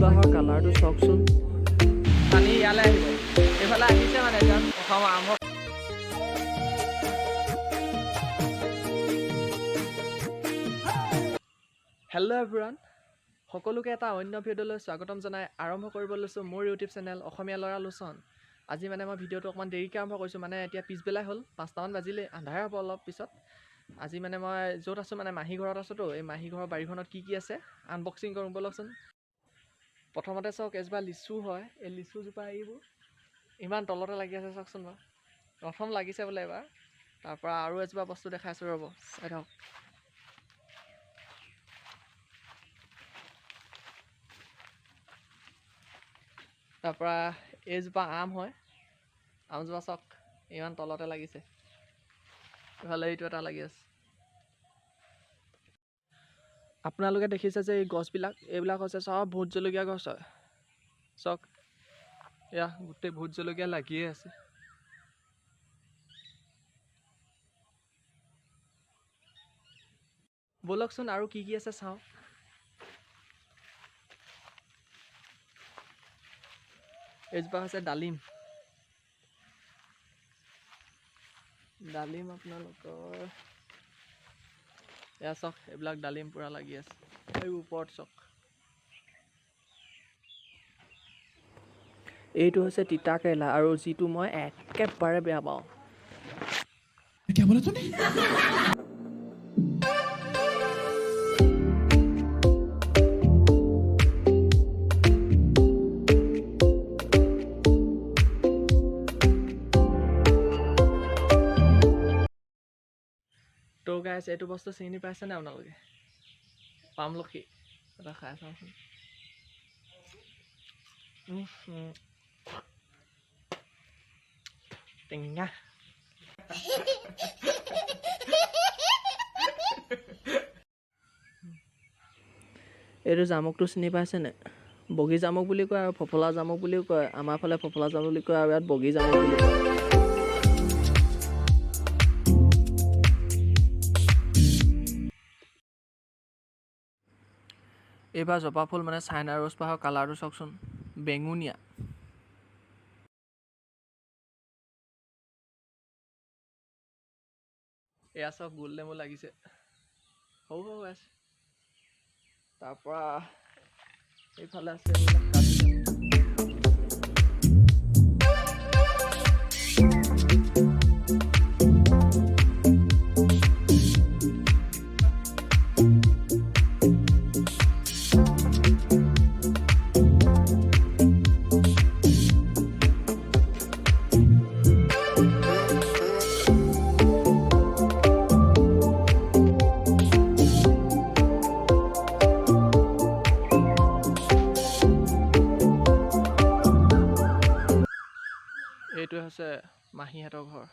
বাঁহৰ কালাৰটো চাওকচোন। পানী ইয়ালৈ আহিব, এইফালে আহিছে মানে এতিয়া প্ৰথম আৰম্ভ। হেল্ল' এভৰিৱান, সকলোকে এটা অন্য ভিডিঅ'লৈ স্বাগতম জনাই আৰম্ভ কৰিব লৈছোঁ মোৰ ইউটিউব চেনেল অসমীয়া ল'ৰা লোচন। আজি মানে মই ভিডিঅ'টো অকণমান দেৰিকৈ আৰম্ভ কৰিছোঁ, মানে এতিয়া পিছবেলাই হ'ল, 5টামান বাজিলে, আন্ধাৰে হ'ব অলপ পিছত। আজি মানে মই য'ত আছোঁ মানে মাহী ঘৰত আছোঁতো, এই মাহী ঘৰৰ বাৰীখনত কি আছে আনবক্সিং কৰোঁ ব'লকচোন। প্ৰথমতে চাওক, এজোপা লিচু হয়, এই লিচুজোপা এইবোৰ ইমান তলতে লাগি আছে চাওকচোন বাৰু, প্ৰথম লাগিছে বোলে এবাৰ। তাৰপৰা আৰু এজোপা বস্তু দেখাইছোঁ ৰ'ব, চাই থাকক। তাৰপৰা এইজোপা আম হয়, আমজোপা চাওক ইমান তলতে লাগিছে, ইফালে এইটো এটা লাগি আছে। আপোনালোকে দেখিছে যে এই গছবিলাক, এইবিলাক হৈছে চব ভোট জলকীয়া গছ হয়। চাওক এয়া গোটেই ভোট জলকীয়া লাগিয়ে আছে। ব'লকচোন আৰু কি আছে চাওঁ। এইজোপা হৈছে ডালিম। ডালিম আপোনালোকৰ এয়া চাওক, এইবিলাক ডালিম পূৰা লাগি আছে, এই ওপৰত চাওক। এইটো হৈছে তিতা কেৰেলা, আৰু যিটো মই একেবাৰে বেয়া পাওঁ। তো গাইছ, এইটো বস্তু চিনি পাইছেনে আপোনালোকে? পামলখি এটা খাই চাওঁচোন। টেঙা। এইটো জামুকটো চিনি পাইছেনে? বগী জামুক বুলি কয় আৰু ফফলা জামুক বুলিও কয়। আমাৰ ফালে ফফলা জামুক বুলি কয় আৰু ইয়াত বগী জামুক বুলি কয়। এইবাৰ জবা ফুল মানে চাইনা ৰ'জ পাহৰ কালাৰটো চাওকচোন, বেঙুনীয়া। এয়া চাওক গোল নেমু লাগিছে, সৰু সৰু আছে। তাৰপৰা এইফালে আছে কাজি নেমু। এইটো হৈছে মাহীহঁতৰ ঘৰ।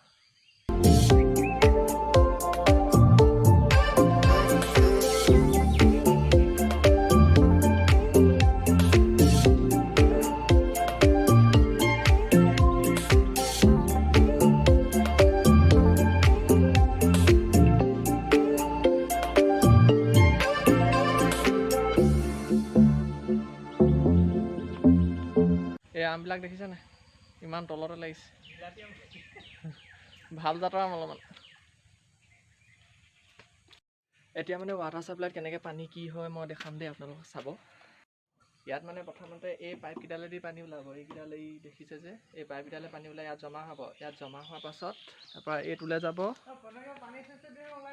এই আমবিলাক দেখিছেনে, ইমান তলতে লাগিছে, ভাল জাতৰ আম অলপমান। এতিয়া মানে ৱাটাৰ ছাপ্লাইত কেনেকৈ পানী কি হয় মই দেখাম দেই, আপোনালোকক চাব। ইয়াত মানে প্ৰথমতে এই পাইপকেইডালেদি পানী ওলাব, এইকেইডাল এই দেখিছে যে, এই পাইপকেইডালে পানী ওলাই ইয়াত জমা হ'ব। ইয়াত জমা হোৱাৰ পাছত তাৰপৰা এইটোলৈ যাব,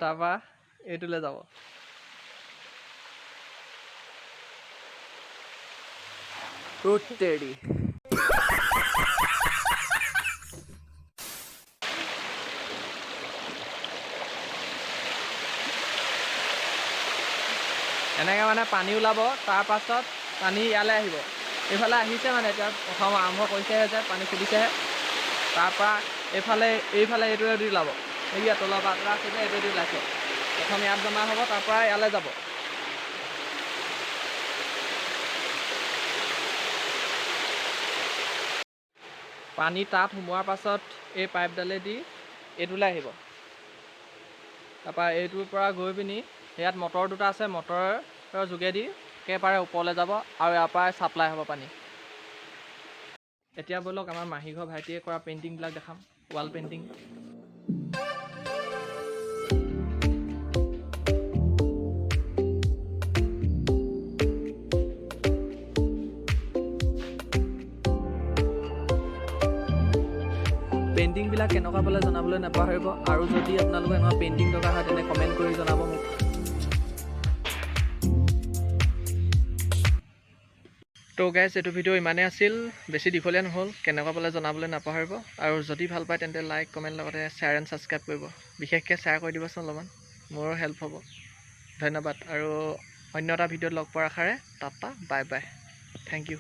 তাৰপৰা এইটোলৈ যাব। ৰুটেৰি এনেকৈ মানে পানী ওলাব, তাৰপাছত পানী ইয়ালৈ আহিব, এইফালে আহিছে মানে এতিয়া প্ৰথম আৰম্ভ কৰিছেহে যে, পানী ফুলিছেহে। তাৰপৰা এইফালে এইটোৱেদি ওলাব, এই ইয়াত তলৰ বাটৰা আছে যে এইটোৱেদি ওলাইছে। প্ৰথম ইয়াত জমা হ'ব, তাৰপৰা ইয়ালৈ যাব। পানী তাত সোমোৱাৰ পাছত এই পাইপডালেদি এইটোলৈ আহিব। তাৰপৰা এইটোৰ পৰা গৈ পিনি ইয়াত মটৰ দুটা আছে, মটৰৰ যোগেদি একেবাৰে ওপৰলৈ যাব আৰু ইয়াৰ পৰাই ছাপ্লাই হ'ব পানী। এতিয়া ব'লক আমাৰ মাহীঘৰ ভাইটিয়ে কৰা পেইণ্টিংবিলাক দেখাম, ৱাল পেইণ্টিং। পেইণ্টিংবিলাক কেনেকুৱা পালে জনাবলৈ নাপাহৰিব, আৰু যদি আপোনালোকৰ এনেকুৱা পেইণ্টিং দৰকাৰ হয় তেনে কমেণ্ট কৰি জনাব মোক। তো গাইজ এইটো ভিডিঅ' ইমানেই আছিল, বেছি দীঘলীয়া নহ'ল। কেনেকুৱা পালে জনাবলৈ নাপাহৰিব, আৰু যদি ভাল পায় তেন্তে লাইক কমেণ্ট লগতে শ্বেয়াৰ এণ্ড ছাবস্ক্ৰাইব কৰিব। বিশেষকৈ শ্বেয়াৰ কৰি দিবচোন অলপমান, মোৰো হেল্প হ'ব। ধন্যবাদ, আৰু অন্য এটা ভিডিঅ'ত লগ পোৱাৰ আশাৰে tata bye bye, thank U.